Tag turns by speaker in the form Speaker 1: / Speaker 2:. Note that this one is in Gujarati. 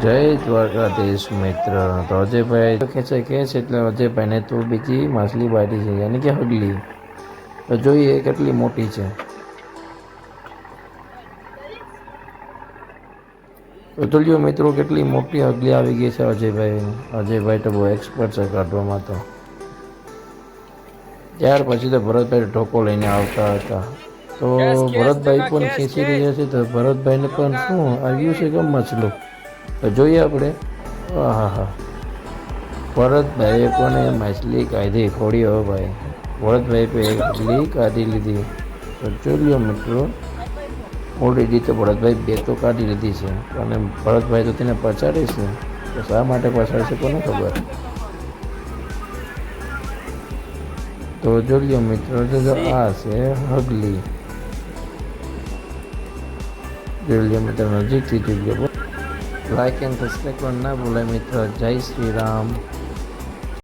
Speaker 1: જય દ્વારકાધીશ મિત્ર. તો અજયભાઈ તો ખેંચે કે છે એટલે અજયભાઈને તો બીજી માછલી બાટી છે, યાની કે હગલી. તો જોઈએ કેટલી મોટી છે. તો લ્યો મિત્રો, કેટલી મોટી હગલી આવી ગઈ છે અજયભાઈ. અજયભાઈ તો બહુ એક્સપર્ટ છે કાઢવામાં. તો ત્યાર પછી તો ભરતભાઈ ઢોકો લઈને આવતા હતા. તો ભરતભાઈ પણ ખેંચી રહ્યા છે. તો ભરતભાઈને પણ શું આવ્યું છે કે મછલું, તો જોઈએ આપણે. હા હા, ભરતભાઈએ પણ એ માછલી કાઢી ખોડી. હવે ભાઈ ભરતભાઈ પણ એક માછલી કાઢી લીધી. તો જોઈ લો મિત્રો, મોટી રીતે ભરતભાઈ બે તો કાઢી લીધી છે, અને ભરતભાઈ તો તેને પછાડે છે. તો શા માટે પછાડે છે કોને ખબર. તો જોઈ લો મિત્રો, જો આ છે હગલી. જોઈ લો મિત્રો, નજીકથી જોઈ લો. લાઈક એન્ડ સબસ્ક્રાઈબ પણ ના ભૂલાય મિત્રો. જય શ્રી રામ.